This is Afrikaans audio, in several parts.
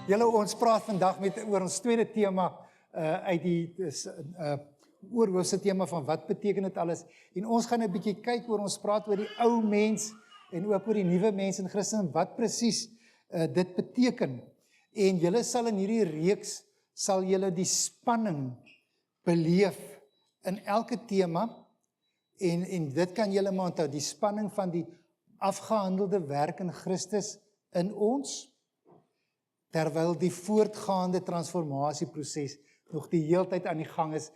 Julle, ons praat vandag oor ons tweede tema uit die oorhoofse tema van wat beteken dit alles. En ons gaan 'n bietjie kyk oor, ons praat oor die ou mens en ook oor die nuwe mens in Christus en wat presies dit beteken. En julle sal in hierdie reeks sal julle die spanning beleef in elke tema en dit kan julle maar onthou, die spanning van die afgehandelde werk in Christus in ons, terwyl die voortgaande transformasieproses nog die heeltyd aan die gang is,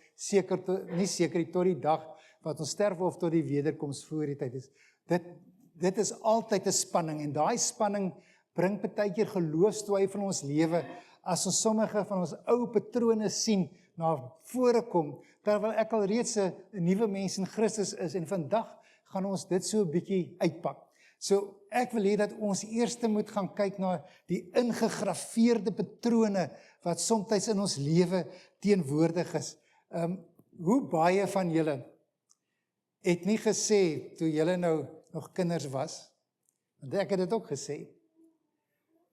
nie seker tot die dag wat ons sterf of tot die wederkoms voor die tyd is. Dit is altyd 'n spanning en daai spanning bring partykeer geloofstwyfel in ons lewe as ons sommige van ons ou patrone sien na vore kom, terwyl ek al reeds 'n nuwe mens in Christus is en vandag gaan ons dit so 'n bietjie uitpak. So ek wil hê dat ons eers moet gaan kyk na die ingegrafeerde patrone wat soms in ons lewe teenwoordig is. Hoe baie van julle het nie gesê toe julle nou nog kinders was, want ek het dit ook gesê,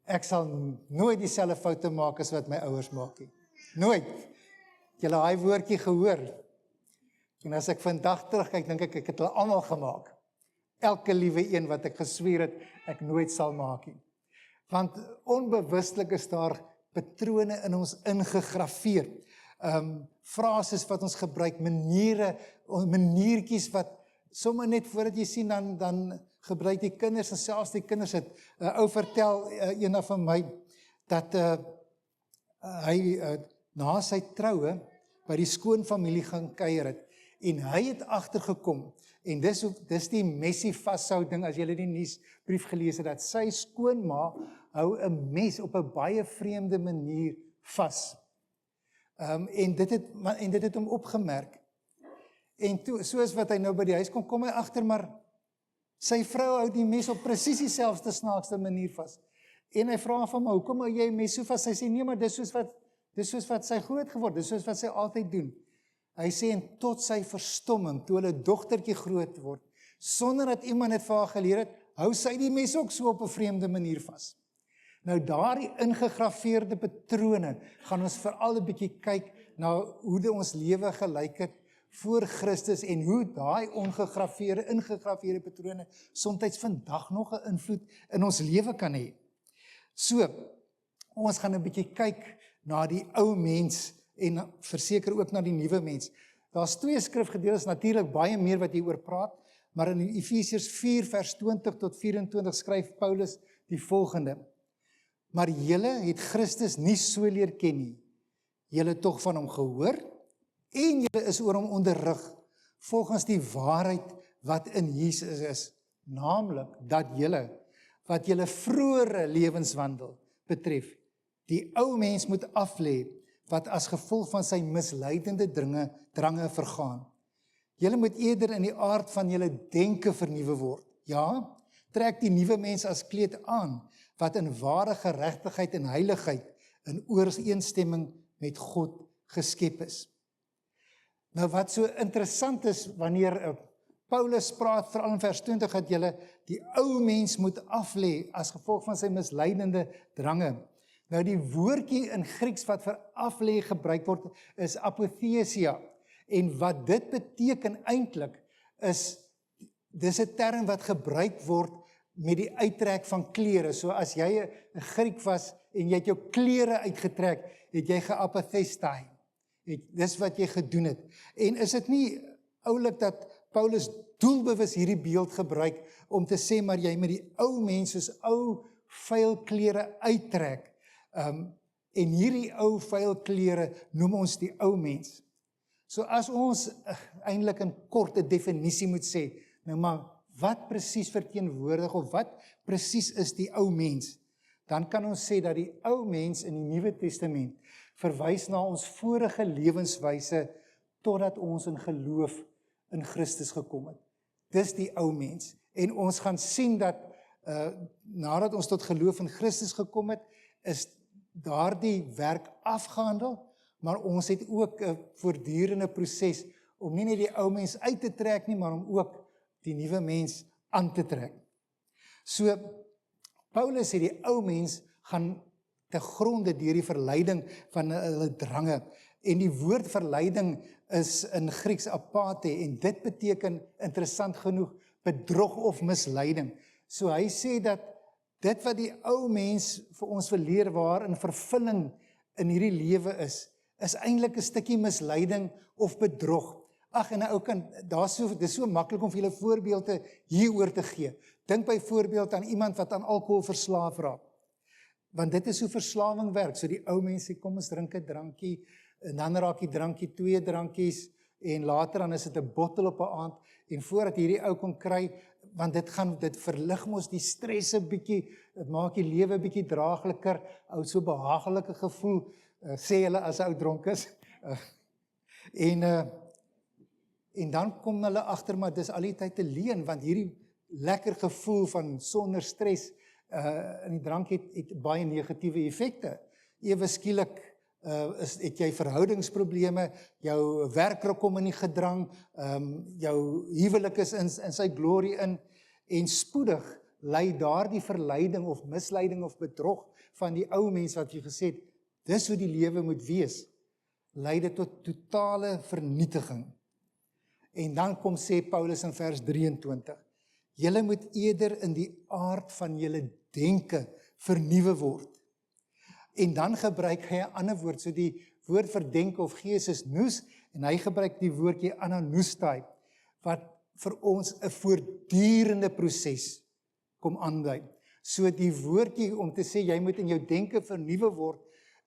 ek sal nooit dieselfde foute maak as wat my ouers maak nie. Nooit. Julle daai woordjie gehoor. En as ek vandag terugkyk, dink ek het hulle almal gemaak. Elke liewe een wat ek gesweer het, ek nooit sal maak nie. Want onbewustelik is daar patrone in ons ingegrafeer. Frases wat ons gebruik, maniertjies wat sommer net voordat jy sien, dan gebruik die kinders, en selfs die kinders het, ou vertel eendag van my, dat hy na sy troue by die skoonfamilie gaan kuier het, en hy het agtergekom, en dis die messie vashouding, as julle die nuusbrief gelees het, dat sy skoonma hou 'n mes op 'n baie vreemde manier vas. En dit het hom opgemerk. En toe, soos wat hy nou by die huis kom hy agter, maar sy vrou hou die mes op presies dieselfde snaakste manier vas. En hy vra van my, hoekom hou jy mes so vas? Sy sê, nee, maar dis soos wat sy groot geword, dis soos wat sy altyd doen. Hy sê, en tot sy verstomming, toe hulle dogtertjie groot word, sonder dat iemand het vir haar geleer het, hou sy die mes ook so op 'n vreemde manier vas. Nou daardie ingegrafeerde patrone, gaan ons veral 'n bietjie kyk na hoe ons lewe gelyk het voor Christus, en hoe daai ingegrafeerde patrone soms vandag nog 'n invloed in ons lewe kan hê. So, ons gaan 'n bietjie kyk na die ou mens, en verseker ook na die nuwe mens. Daar's 2 skrifgedeeltes, natuurlik baie meer wat hieroor praat, maar in Efesiërs 4 vers 20 tot 24 skryf Paulus die volgende: Maar julle het Christus nie so leer ken nie. Julle het tog van hom gehoor, en julle is oor hom onderrig, volgens die waarheid wat in Jesus is, naamlik dat julle, wat julle vroeëre lewenswandel betref, die ou mens moet aflê, wat as gevolg van sy misleidende drange vergaan. Julle moet eerder in die aard van julle denke vernuwe word. Ja, trek die nuwe mens as kleed aan, wat in ware geregtigheid en heiligheid in ooreenstemming met God geskep is. Nou wat so interessant is, wanneer Paulus praat, veral in vers 20, dat julle die ou mens moet aflê as gevolg van sy misleidende drange. Nou die woordjie in Grieks wat vir aflê gebruik word, is apotheesia, en wat dit beteken eintlik is, dis 'n term wat gebruik word met die uittrek van klere. So as jy 'n Griek was en jy het jou klere uitgetrek, het jy geapothestai. Dis wat jy gedoen het. En is dit nie oulik dat Paulus doelbewus hierdie beeld gebruik om te sê, maar jy met die ou mens soos ou vuil klere uittrek. En hierdie ou vuil klere noem ons die ou mens. So as ons eintlik in korte definisie moet sê, nou maar wat presies verteenwoordig of wat presies is die ou mens, dan kan ons sê dat die ou mens in die Nuwe Testament verwys na ons vorige lewenswyse totdat ons in geloof in Christus gekom het. Dis die ou mens. En ons gaan sien dat nadat ons tot geloof in Christus gekom het, is daardie werk afgehandel, maar ons het ook 'n voortdurende proses om nie net die ou mens uit te trek nie, maar om ook die nuwe mens aan te trek. So, Paulus het die ou mens gaan te gronde deur die verleiding van hulle drange. En die woord verleiding is in Grieks apathe, en dit beteken, interessant genoeg, bedrog of misleiding. So hy sê dat dit wat die ou mens vir ons wil leer waarin vervulling in hierdie lewe is eintlik 'n stukkie misleiding of bedrog. Ag, en 'n ou kan, dit is so maklik om vir julle voorbeelde hieroor te gee. Dink byvoorbeeld aan iemand wat aan alkohol verslaaf raak. Want dit is hoe verslawing werk. So die ou mense sê, kom ons drink 'n drankie, en dan raak die drankie 2 drankies, en later dan is dit 'n bottel op 'n aand, en voordat hierdie ou kon kry, want dit verlig mos die stresse bietjie, dit maak die lewe bietjie draagliker, ou so behagelike gevoel, sê hulle as 'n ou dronk is. En dan kom hulle agter, maar dis al die tyd 'n leuen, want hierdie lekker gevoel van sonder stres in die drank het baie negatiewe effekte. Ewe skielik het jy verhoudingsprobleme, jou werk kom in die gedrang, jou huwelik is in sy glorie in, en spoedig lei daardie verleiding of misleiding of bedrog van die ou mens wat jy gesê het, dis hoe die lewe moet wees, lei dit tot totale vernietiging. En dan sê Paulus in vers 23, julle moet eerder in die aard van julle denke vernuwe word. En dan gebruik hy 'n ander woord, so die woord vir denke of gees is nous, en hy gebruik die woordjie ananoustai, wat vir ons 'n voortdurende proses kom aandui. So die woordjie om te sê, jy moet in jou denke vernuwe word,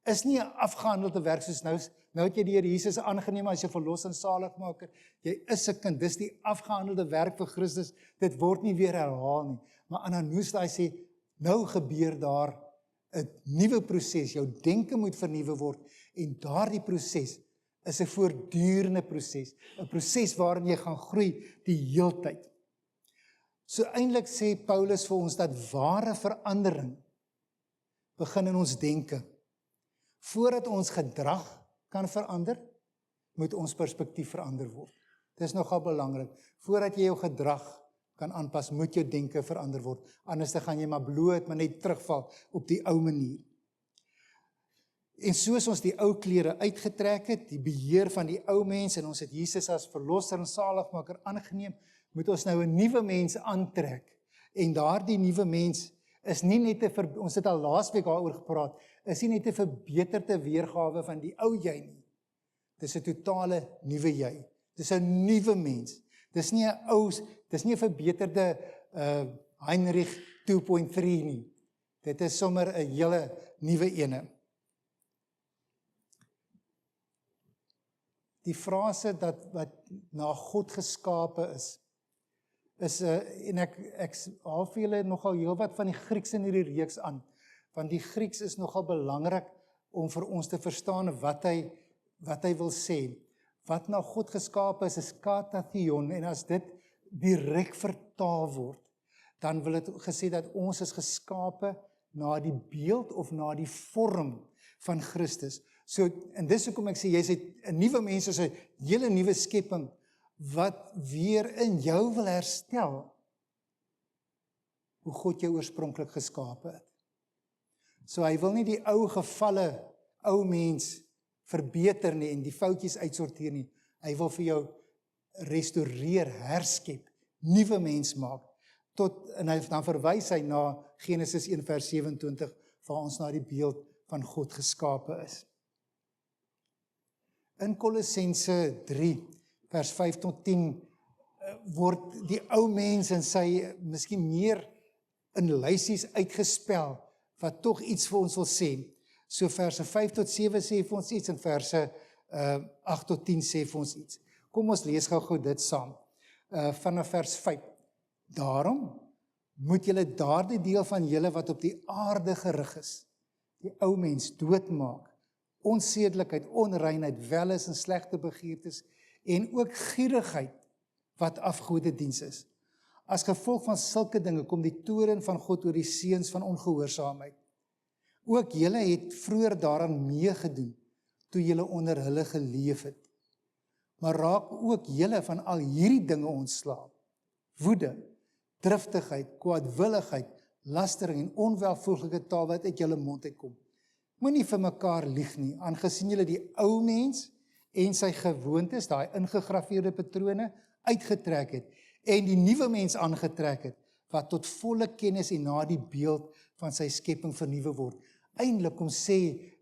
is nie 'n afgehandelde werk soos nou het jy die Here Jesus aangeneem as jou verlosser en saligmaker, jy is 'n kind, dis die afgehandelde werk vir Christus, dit word nie weer herhaal nie, maar ananoustai sê, nou gebeur daar 'n nuwe proses, jou denke moet vernuwe word, en daardie proses is 'n voortdurende proses, 'n proses waarin jy gaan groei die heeltyd. So eintlik sê Paulus vir ons dat ware verandering begin in ons denke. Voordat ons gedrag kan verander, moet ons perspektief verander word. Dit is nogal belangrik. Voordat jy jou gedrag kan aanpas, moet jou denke verander word. Anders dan gaan jy maar bloot, maar net terugval op die ou manier. En soos ons die ou klere uitgetrek het, die beheer van die ou mens, en ons het Jesus as verlosser en saligmaker aangeneem, moet ons nou 'n nuwe mens aantrek. En daardie nuwe mens is nie net ons het al laasweek daaroor gepraat, is nie net 'n verbeterde weergawe van die ou jy nie. Dis 'n totale nuwe jy. Dis 'n nuwe mens. Dis nie 'n verbeterde Heinrich 2.3 nie. Dit is sommer 'n hele nuwe ene. Die frase wat na God geskape is en ek haal vir julle nogal heelwat van die Grieks in hierdie reeks aan, want die Grieks is nogal belangrik om vir ons te verstaan wat hy wil sê. Wat na God geskape is katathion, en as dit direk vertaal word, dan wil dit gesê dat ons is geskape na die beeld of na die vorm van Christus. So, en dis hoekom ek sê, jy is 'n nuwe mens, is 'n hele nuwe skepping, wat weer in jou wil herstel, hoe God jou oorspronklik geskape het. So hy wil nie die ou gevalle, ou mens verbeter nie, en die foutjies uitsorteer nie. Hy wil vir jou restoreer, herskep, nuwe mens maak, en dan verwys hy na Genesis 1 vers 27, waar ons na die beeld van God geskape is. In Kolossense 3, vers 5 tot 10, word die ou mens en sy miskien meer in lysies uitgespel, wat tog iets vir ons wil sê. So verse 5 tot 7 sê vir ons iets, en verse 8 tot 10 sê vir ons iets. Kom ons lees gou dit saam. Vanaf vers 5. Daarom moet julle daardie deel van julle wat op die aarde gerig is, die ou mens doodmaak, onsedelikheid, onreinheid, welis en slegte begeertes, en ook gierigheid wat afgodediens is. As gevolg van sulke dinge kom die toorn van God oor die seuns van ongehoorsaamheid. Ook julle het vroeër daaraan meegedoen, toe julle onder hulle geleef het. Maar raak ook julle van al hierdie dinge ontslae. Woede, driftigheid, kwaadwilligheid, lastering en onwelvoeglike taal wat uit julle mond uitkom. Moenie vir mekaar lieg nie, aangesien julle die ou mens en sy gewoontes, daai ingegraveerde patrone, uitgetrek het, en die nuwe mens aangetrek het, wat tot volle kennis en na die beeld van sy skepping vernuwe word. Eintlik kom sê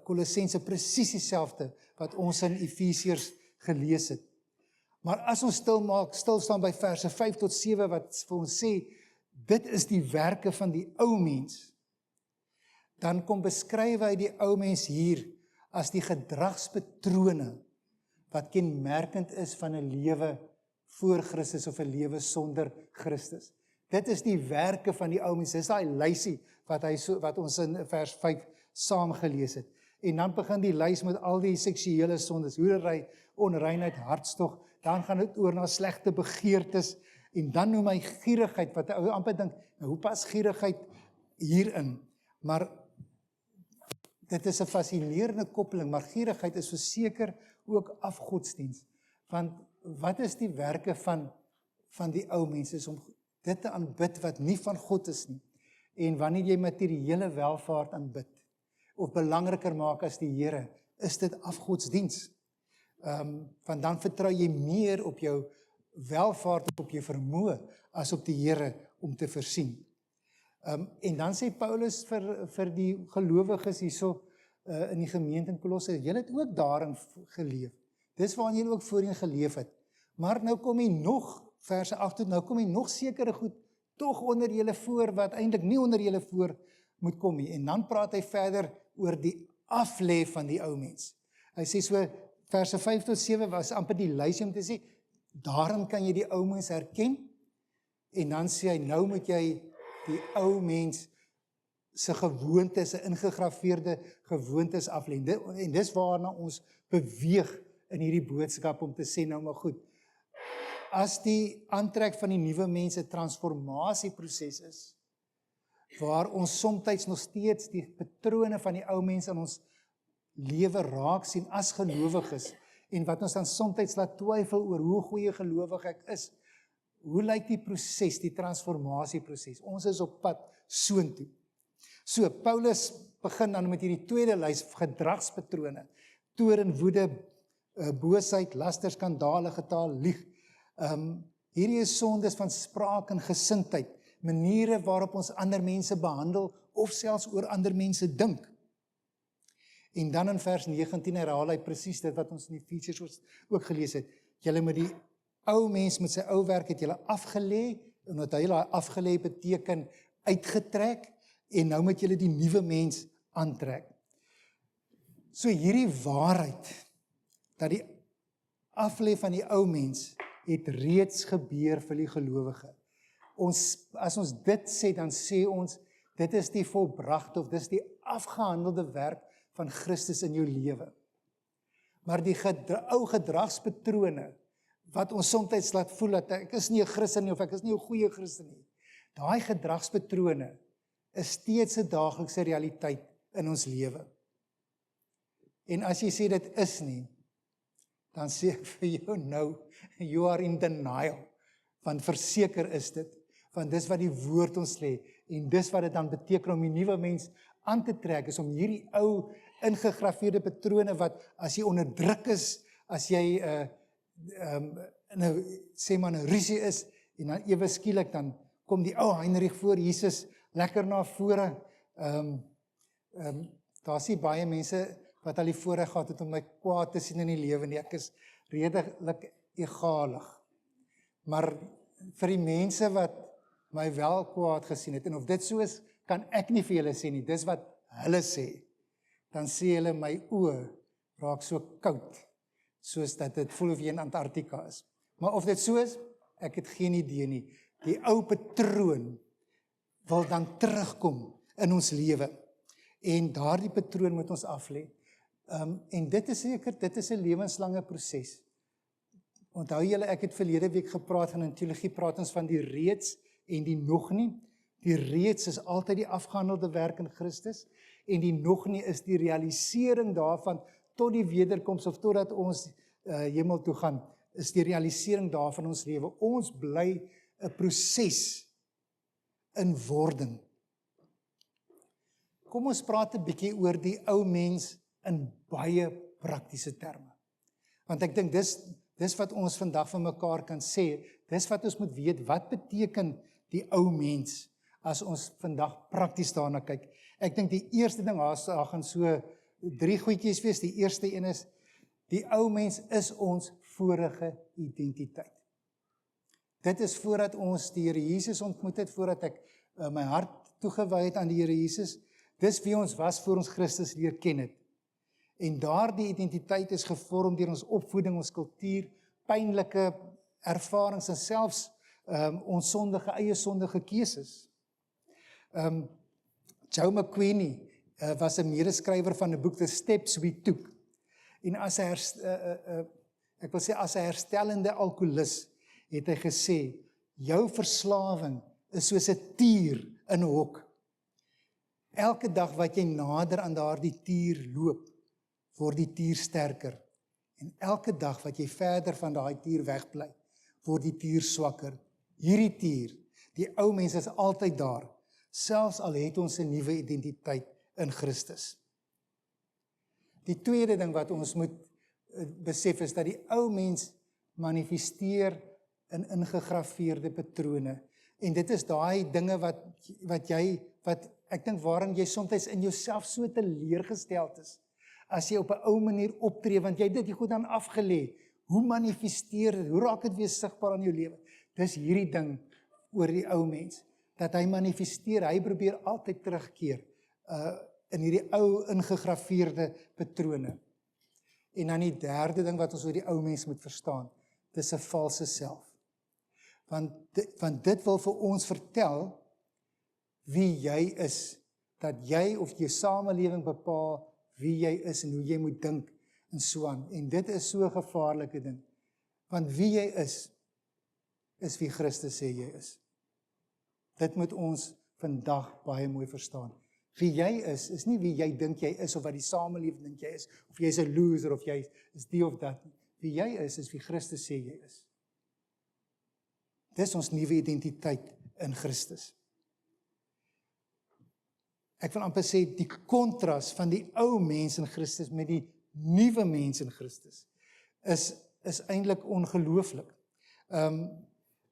Kolossense presies dieselfde wat ons in Efesiërs gelees het. Maar as ons stilstaan by verse 5 tot 7 wat vir ons sê, dit is die werke van die ou mens, dan kom beskryf hy die ou mens hier as die gedragspatrone wat kenmerkend is van 'n lewe voor Christus of 'n lewe sonder Christus. Dit is die werke van die ou mens. Dis daai lysie wat ons in vers 5 saam gelees het. En dan begin die lys met al die seksuele sondes, hoerery, onreinheid, hartstog, dan gaan dit oor na slegte begeertes, en dan noem hy gierigheid, wat ou amper dink, nou hoe pas gierigheid hierin? Maar dit is 'n fascinerende koppeling, maar gierigheid is verseker ook afgodsdiens. Want wat is die werke van die ou mens? Is om dit te aanbid wat nie van God is nie. En wanneer jy materiële welvaart aanbid, of belangriker maak as die Here, is dit afgodsdiens. Want dan vertrou jy meer op jou welvaart, op jou vermoë, as op die Here om te voorsien. En dan sê Paulus vir die gelowiges hierso in die gemeente in Kolosse, julle het ook daarin geleef. Dis waarin julle ook voorheen geleef het. Maar nou kom hy nog, verse 8 tot, nou kom hy nog sekere goed tog onder julle voor, wat eintlik nie onder julle voor moet kom nie. En dan praat hy verder oor die aflê van die ou mens. Hy sê so, verse 5 tot 7 was amper die lys om te sê, daarin kan jy die ou mens herken, en dan sê hy, nou moet jy die ou mens se gewoontes, se ingegraveerde gewoontes aflê. En dis waarna ons beweeg in hierdie boodskap om te sê, nou maar goed, as die aantrek van die nuwe mens 'n transformasieproses is, waar ons soms nog steeds die patrone van die ou mens in ons lewe raak sien as gelowiges, en wat ons dan soms laat twyfel oor hoe goeie gelowig ek is. Hoe lyk die proses, die transformasieproses? Ons is op pad soontoe. So, Paulus begin dan met hierdie tweede lys, gedragspatrone, toorn, woede, boosheid, laster, skandale, getaal, lieg. Hierdie is sondes van spraak en gesindheid, maniere waarop ons ander mense behandel, of selfs oor ander mense dink. En dan in vers 19 herhaal hy presies dit wat ons in die Efesiërs ook gelees het. Julle met die ou mens met sy ou werk het julle afgelê, en wat hy afgelê beteken uitgetrek, en nou moet julle die nuwe mens aantrek. So hierdie waarheid, dat die aflê van die ou mens, het reeds gebeur vir die gelowige. As ons dit sê, dan sê ons, dit is die volbragte, of dit is die afgehandelde werk van Christus in jou lewe. Maar die ou gedragspatrone, wat ons soms laat voel, dat ek is nie 'n Christen nie, of ek is nie 'n goeie Christen nie, daai gedragspatrone is steeds 'n daaglikse realiteit in ons lewe. En as jy sê dit is nie, dan sê ek vir jou nou, you are in denial, want verseker is dit, want dis wat die woord ons lê, en dis wat dit dan beteken om die nuwe mens aan te trek, is om hierdie ou ingegraveerde patrone wat, as jy onder druk is, as jy sê maar 'n rusie is, en dan ewe skielik dan kom die ou Heinrich voor Jesus lekker na vore. Daar is nie baie mense wat al die voorreg gehad het om my kwaad te sien in die lewe nie. Ek is redelik egalig. Maar vir die mense wat my wel kwaad gesien het, en of dit so is, kan ek nie vir julle sê nie, dis wat hulle sê. Dan sê hulle my oë raak so koud, soos dat dit voel of jy in Antarktika is. Maar of dit so is, ek het geen idee nie. Die ou patroon wil dan terugkom in ons lewe. En daardie patroon moet ons aflê. En dit is seker, dit is 'n lewenslange proses. Onthou julle, ek het verlede week gepraat van in teologie, praat ons van die reeds en die nog nie. Die reeds is altyd die afgehandelde werk in Christus, en die nog nie is die realisering daarvan tot die wederkoms, of totdat ons hemel toe gaan, is die realisering daarvan in ons lewe. Ons bly 'n proses in wording. kom ons praat 'n bietjie oor die ou mens in baie praktiese terme. Want ek dink dis wat ons vandag van mekaar kan sê, dis wat ons moet weet, wat beteken die ou mens, as ons vandag prakties daarna kyk. Ek dink die eerste ding, daar gaan so 3 goedjies wees. Die eerste een is, die ou mens is ons vorige identiteit. Dit is voordat ons die Here Jesus ontmoet het, voordat ek my hart toegewy het aan die Here Jesus, dis wie ons was voor ons Christus leer ken het. En daardie identiteit is gevorm deur ons opvoeding, ons kultuur, pynlike ervarings en selfs ons eie sondige keuses. Joe McQueen was 'n medeskrywer van 'n boek, The Steps We Took. En as 'n herstellende alkoholist het hy gesê, jou verslawing is soos 'n tier in 'n hok. Elke dag wat jy nader aan daardie tier loop, word die tier sterker. En elke dag wat jy verder van daai tier wegbly, word die tier swakker. Hierdie tier, die ou mens is altyd daar, selfs al het ons 'n nuwe identiteit in Christus. Die tweede ding wat ons moet besef is dat die ou mens manifesteer in ingegraveerde patrone. En dit is daai dinge wat ek dink waarin jy soms in jouself so teleurgesteld is, as jy op 'n ou manier optree, want jy dit goed dan afgelê. Hoe manifesteer dit? Hoe raak dit weer sigbaar in jou lewe? Dis hierdie ding oor die ou mens, dat hy manifesteer, hy probeer altyd terugkeer in hierdie ou ingegraveerde patrone. En dan die derde ding wat ons oor die ou mens moet verstaan, dis 'n valse self. Want dit wil vir ons vertel wie jy is, dat jy of jou samelewing bepaal wie jy is en hoe jy moet dink en so aan. En dit is so 'n gevaarlike ding. Want wie jy is wie Christus sê jy is. Dit moet ons vandag baie mooi verstaan. Wie jy is nie wie jy dink jy is, of wat die samelewing dink jy is, of jy's 'n loser, of jy is die of dat. Wie jy is wie Christus sê jy is. Dis ons nuwe identiteit in Christus. Ek wil amper sê, die kontras van die ou mens in Christus met die nuwe mens in Christus is eintlik ongelooflik.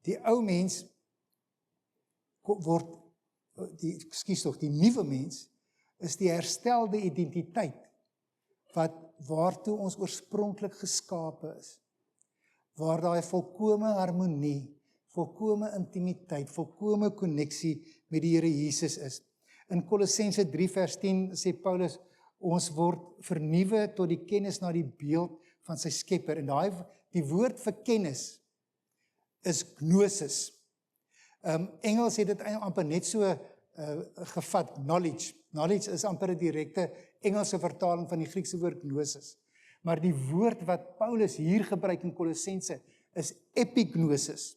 Die ou mens word, die nuwe mens is die herstelde identiteit waartoe ons oorspronklik geskape is. Waar daai volkome harmonie, volkome intimiteit, volkome koneksie met die Here Jesus is. In Kolossense 3 vers 10 sê Paulus, ons word vernuwe tot die kennis na die beeld van sy skepper. En die woord vir kennis is gnosis. Engels het dit amper net so gevat, knowledge. Knowledge is amper 'n direkte Engelse vertaling van die Griekse woord gnosis. Maar die woord wat Paulus hier gebruik in Kolossense is epignosis.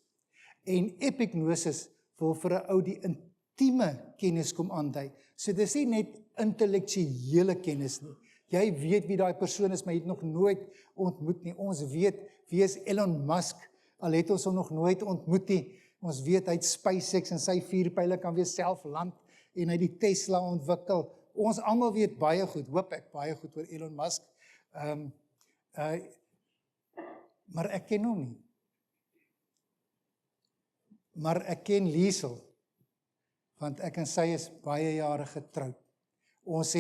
En epignosis wil vir 'n ou die intieme kennis kom aandui. So dis nie net intellektuele kennis nie. Jy weet wie daai persoon is, maar jy het nog nooit ontmoet nie. Ons weet wie is Elon Musk, al het ons hom nog nooit ontmoet nie. Ons weet hy het SpaceX en sy vuurpyle kan weer self land en hy die Tesla ontwikkel. Ons almal weet baie goed, hoop ek, baie goed oor Elon Musk. Maar ek ken hom nie. Maar ek ken Liesel, want ek en sy is baie jare getroud. Ons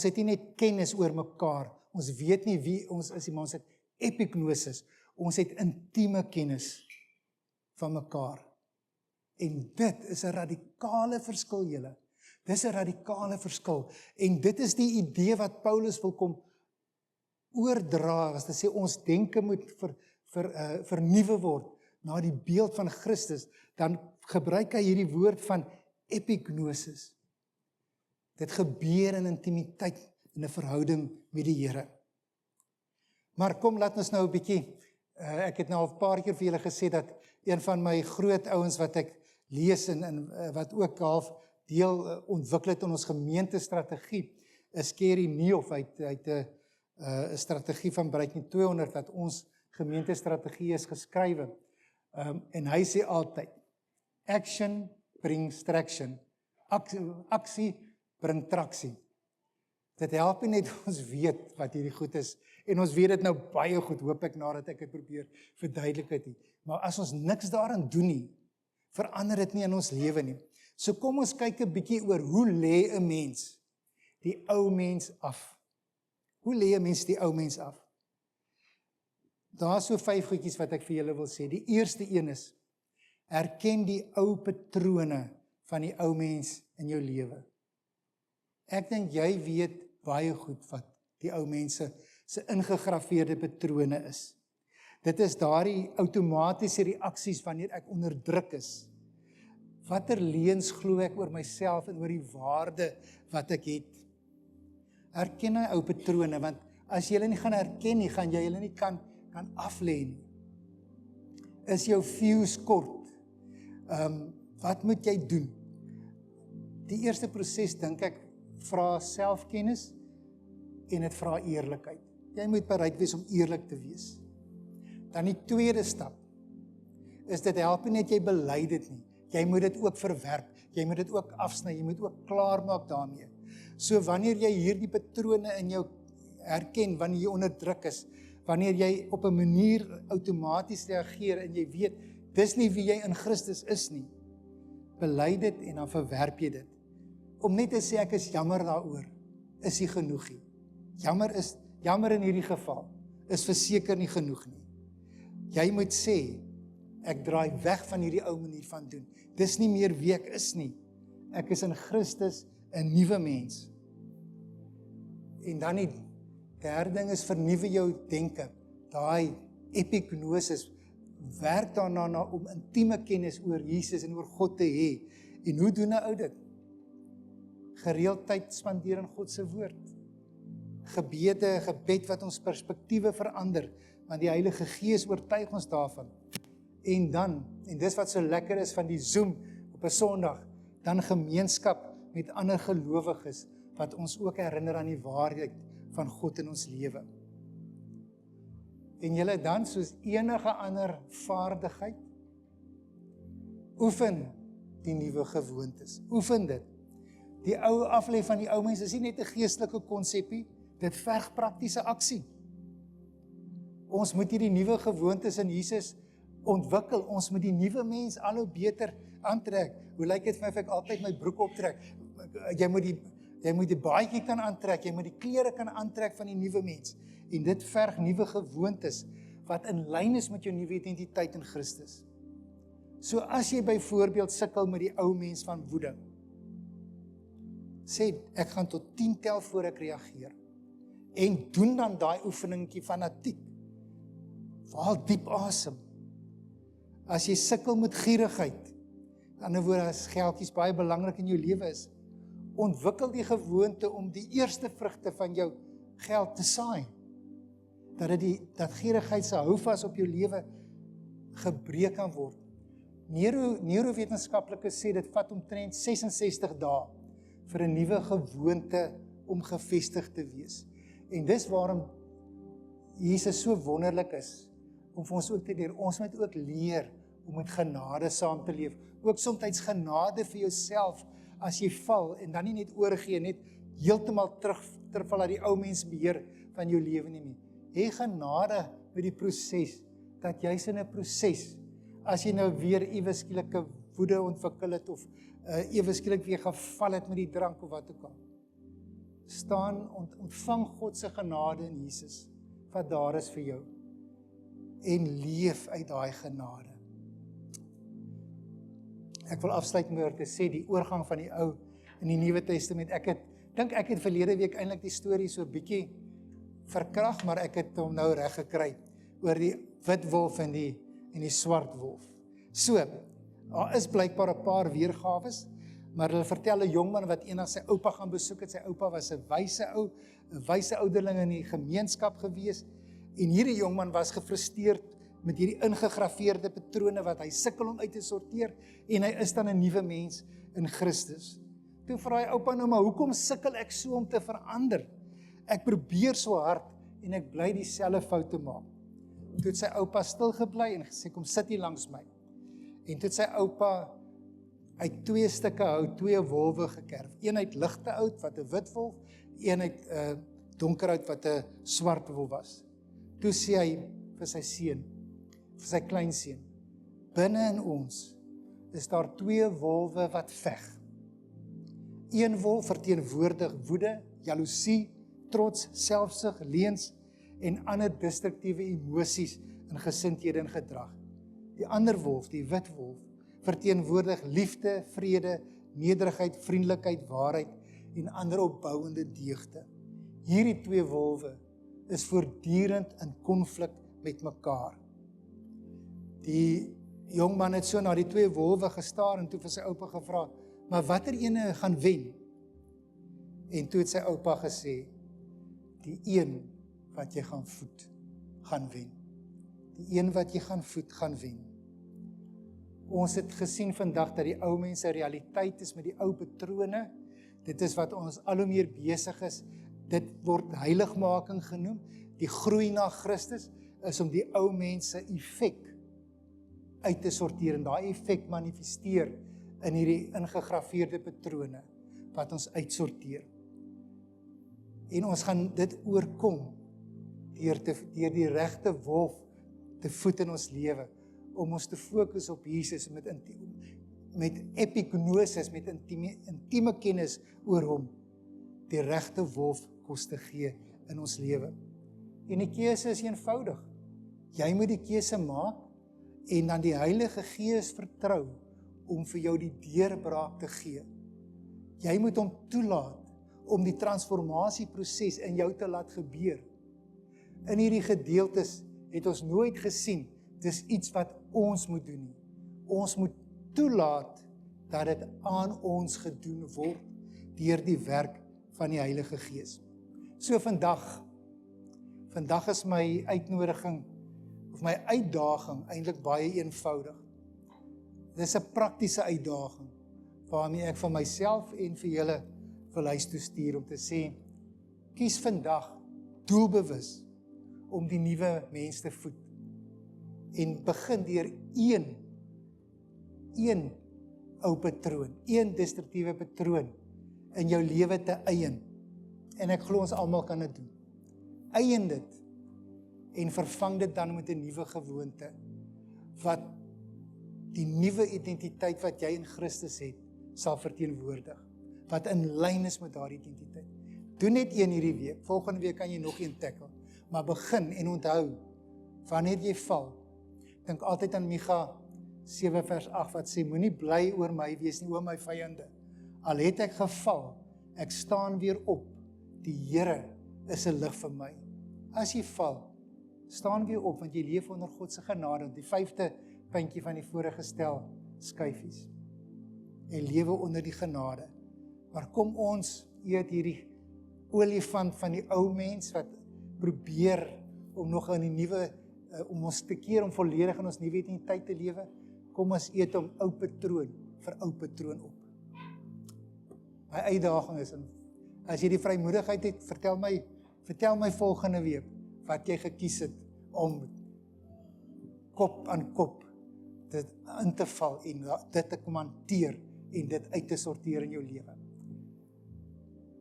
het nie net kennis oor mekaar, ons weet nie wie ons is, maar ons het epignosis, ons het intieme kennis van mekaar. En dit is 'n radikale verskil, julle. Dis 'n radikale verskil. En dit is die idee wat Paulus wil kom oordra, as hy sê ons denke moet vernuwe word na die beeld van Christus, dan gebruik hy hierdie woord van epignosis. Dit gebeur in intimiteit, in 'n verhouding met die Here. Maar kom, laat ons nou 'n bietjie, ek het nou al 'n paar keer vir julle gesê dat een van my groot ouens wat ek lees en wat ook half deel ontwikkel het in ons gemeentestrategie, is Kerry Niehoff. Hy het 'n strategie van Breaking 200 wat ons gemeentestrategie is geskrywe. En hy sê altyd, action brings traction. Aksie bring traksie. Dit help nie net ons weet wat hierdie goed is, en ons weet dit nou baie goed, hoop ek nadat ek het probeer verduidelik het nie. Maar as ons niks daarin doen nie, verander dit nie in ons lewe nie. So kom ons kyk 'n bietjie oor hoe lê 'n mens die ou mens af. Hoe lê 'n mens die ou mens af? Daar is so 5 goedjies wat ek vir julle wil sê. Die eerste een is, erken die ou patrone van die ou mens in jou lewe. Ek dink jy weet baie goed wat die ou mense se ingegraveerde patrone is. Dit is daardie outomatiese reaksies wanneer ek onder druk is. Watter leuns glo ek oor myself en oor die waarde wat ek het? Erken hy ou patrone, want as jy hulle nie gaan erken nie, gaan jy hulle nie kan aflê nie. Is jou fuse kort? Wat moet jy doen? Die eerste proses, dink ek, vra selfkennis en dit vra eerlikheid. Jy moet bereid wees om eerlik te wees. Dan die tweede stap is dit help nie net jy bely dit nie. Jy moet dit ook verwerp. Jy moet dit ook afsny. Jy moet ook klaar maak daarmee. So wanneer jy hierdie patrone in jou herken, wanneer jy onder druk is, wanneer jy op 'n manier outomaties reageer en jy weet, dis nie wie jy in Christus is nie, bely dit en dan verwerp jy dit. Om net te sê ek is jammer daaroor, is nie genoeg nie. Jammer in hierdie geval, is verseker nie genoeg nie. Jy moet sê, ek draai weg van hierdie ou manier van doen. Dis nie meer wie ek is nie. Ek is in Christus 'n nuwe mens. En dan die derde ding is vernuwe jou denke. Daai epignosis, werk daarna om intieme kennis oor Jesus en oor God te hê. En hoe doen 'n ou dit? Gereeld tyd spandeer in God se woord. Gebed wat ons perspektiewe verander, want die Heilige Gees oortuig ons daarvan. En dan, en dis wat so lekker is van die Zoom op 'n Sondag, dan gemeenskap met ander gelowiges, wat ons ook herinner aan die waarheid van God in ons lewe. En julle dan, soos enige ander vaardigheid, oefen die nuwe gewoontes. Oefen dit. Die ou aflê van die ou mens is nie net 'n geestelike konsepie, dit verg praktiese aksie. Ons moet hierdie nuwe gewoontes in Jesus ontwikkel. Ons moet die nuwe mens al hoe beter aantrek. Hoe lyk dit vir my of ek altyd my broek optrek? Jy moet die baadjie kan aantrek, jy moet die klere kan aantrek van die nuwe mens. En dit verg nuwe gewoontes wat in lyn is met jou nuwe identiteit in Christus. So as jy byvoorbeeld sukkel met die ou mens van woede, sê ek gaan tot 10 tel voor ek reageer. En doen dan daai oefeningkie fanatiek. Haal diep asem. As jy sukkel met gierigheid, aan die ander woorde, as geldjies baie belangrik in jou lewe is, ontwikkel die gewoonte om die eerste vrugte van jou geld te saai. Dat gierigheid se houvas op jou lewe gebreek kan word. Neurowetenskaplikes sê dit vat omtrent 66 dae vir 'n nuwe gewoonte om gevestig te wees. En dis waarom Jesus so wonderlik is, om vir ons ook te leer, ons moet ook leer om met genade saam te leef. Ook soms genade vir jouself, as jy val, en dan nie net oorgee, net heeltemal terugval uit die ou mens beheer van jou lewe nie. Hê genade met die proses, dat jy's in 'n proses, as jy nou weer ewe skielike woede ontwikkel het, of ewe skielik weer geval het met die drank, of wat ook al. Staan, ontvang God se genade in Jesus, wat daar is vir jou, en leef uit daai genade. Ek wil afsluit met te sê, die oorgang van die ou in die Nuwe Testament, ek het verlede week eintlik die storie so bietjie verkrag, maar ek het hom nou reg gekry, oor die wit wolf en die swart wolf. So, daar is blykbaar 'n paar weergawes, maar hulle vertel 'n jongman wat eendag sy oupa gaan besoek het. Sy oupa was 'n wyse ouderling in die gemeenskap gewees, en hierdie jongman was gefrustreerd met hierdie ingegraveerde patrone wat hy sukkel om uit te sorteer, en hy is dan 'n nuwe mens in Christus. Toe vra hy oupa nou, maar hoekom sukkel ek so om te verander? Ek probeer so hard, en ek bly dieselfde foute maak. Toe het sy oupa stil gebly en gesê, kom sit hier langs my. En toe het sy oupa uit 2 stukke hout 2 wolwe gekerf. Een uit ligte hout wat 'n wit wolf, een uit donker hout wat 'n swart wolf was. Toe sê hy vir sy seun, vir sy kleinseun, binne in ons is daar 2 wolwe wat veg. Een wolf verteenwoordig woede, jaloesie, trots, selfsug, leuns en ander destruktiewe emosies en gesindhede en gedrag. Die ander wolf, die wit wolf, verteenwoordig liefde, vrede, nederigheid, vriendelikheid, waarheid en ander opbouende deugde. Hierdie 2 wolwe is voortdurend in konflik met mekaar. Die jong man het so na die 2 wolwe gestaar en toe vir sy oupa gevra, maar watter ene gaan wen? En toe het sy oupa gesê, die een wat jy gaan voed, gaan wen. Die een wat jy gaan voed, gaan wen. Ons het gesien vandag dat die ou mense realiteit is met die ou patrone. Dit is wat ons al hoe meer besig is. Dit word heiligmaking genoem. Die groei na Christus is om die ou mense effek uit te sorteer en daai effek manifesteer in hierdie ingegraveerde patrone wat ons uitsorteer. En ons gaan dit oorkom deur die regte wolf te voed in ons lewe, om ons te fokus op Jesus met epignosis, met intieme kennis oor hom, die regte wolf kos te gee in ons lewe. En die keuse is eenvoudig. Jy moet die keuse maak en dan die Heilige Gees vertrou om vir jou die deurbraak te gee. Jy moet hom toelaat om die transformasieproses in jou te laat gebeur. In hierdie gedeeltes het ons nooit gesien, dis iets wat ons moet doen nie. Ons moet toelaat dat dit aan ons gedoen word deur die werk van die Heilige Gees. So vandag is my uitnodiging of my uitdaging eintlik baie eenvoudig. Dis 'n praktiese uitdaging waarmee ek vir myself en vir julle wil huis toe stuur om te sê, kies vandag doelbewus om die nuwe mens te voed en begin deur een ou patroon, een destruktiewe patroon in jou lewe te eien. En ek glo ons almal kan dit doen. Eien dit en vervang dit dan met 'n nuwe gewoonte wat die nuwe identiteit wat jy in Christus het sal verteenwoordig, wat in lyn is met daardie identiteit. Doen net een hierdie week, volgende week kan jy nog een tackle, maar begin en onthou, wanneer jy val, dink altyd aan Micha 7 vers 8 wat sê, moenie bly oor my wees nie, oor my vyande. Al het ek geval, ek staan weer op, die Here is 'n lig vir my. As jy val, staan weer op, want jy leef onder God se genade, die 5de puntjie van die vorige stel skyfies. En lewe onder die genade. Maar kom ons eet hierdie olifant van die ou mens wat probeer om nog in die nuwe, om ons te keer om volledig in ons nuwe identiteit te lewe. Kom ons eet om ou patroon vir ou patroon op. My uitdaging is, as jy die vrymoedigheid het, vertel my volgende week wat jy gekies het om kop aan kop dit in te val en dit te kom hanteer en dit uit te sorteer in jou lewe.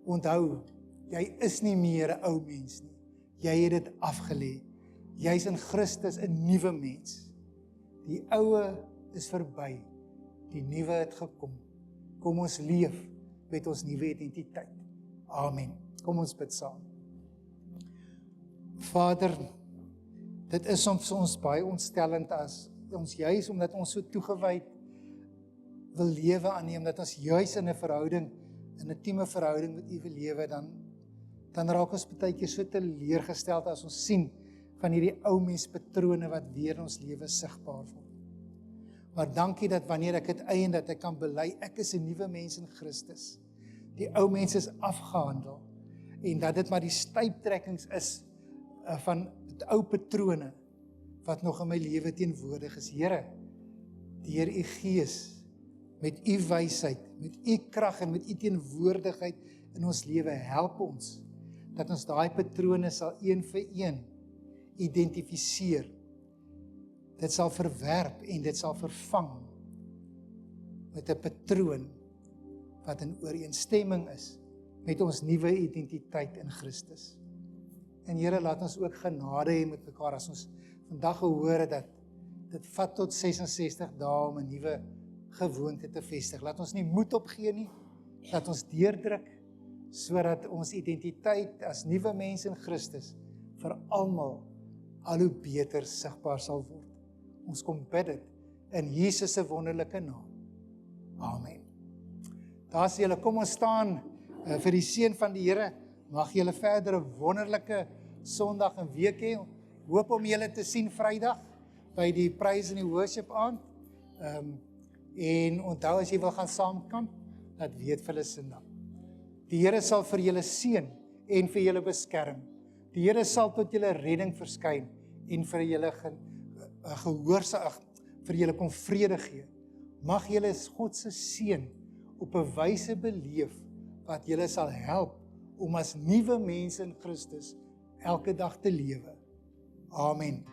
Onthou, jy is nie meer 'n ou mens nie. Jy het dit afgelê. Jy's in Christus 'n nuwe mens. Die oue is verby. Die nuwe het gekom. Kom ons leef met ons nuwe identiteit. Amen. Kom ons bid saam. Vader, dit is soms ons baie ontstellend as ons juis omdat ons so toegewyd wil lewe aanneem, dat ons juis in 'n verhouding, in 'n intieme verhouding met U wil lewe, dan raak ons baie keer so teleurgesteld as ons sien van hierdie ou mens patrone wat weer in ons lewe sigbaar word. Maar dankie dat wanneer ek dit eien, dat ek kan bely, ek is 'n nuwe mens in Christus. Die ou mens is afgehandel en dat dit maar die stuiptrekkings is van ou patrone wat nog in my lewe teenwoordig is. Here, deur U Gees, met U wysheid, met U krag en met U teenwoordigheid in ons lewe, help ons dat ons daai patrone sal een vir een identifiseer. Dit sal verwerp en dit sal vervang met 'n patroon wat in ooreenstemming is met ons nuwe identiteit in Christus. En Here, laat ons ook genade hê met mekaar as ons vandag gehoor het dat dit vat tot 66 dae om 'n nuwe gewoonte te vestig. Laat ons nie moed opgee nie, laat ons deurdruk sodat ons identiteit as nuwe mense in Christus vir almal al hoe beter sigbaar sal word. Ons kom bid dit in Jesus se wonderlike naam. Amen. Daar's julle, kom ons staan vir die seën van die Here. Mag julle verder 'n wonderlike Sondag en week hê. Hoop om julle te sien Vrydag by die praise en die worship aand. En onthou as jy wil gaan saamkamp, laat weet vir Lucinda. Die Here sal vir julle seën en vir julle beskerm. Die Here sal tot julle redding verskyn en vir julle gehoorsaam, vir julle kom vrede gee. Mag julle God se seën op 'n wyse beleef wat julle sal help om as nuwe mense in Christus elke dag te lewe. Amen.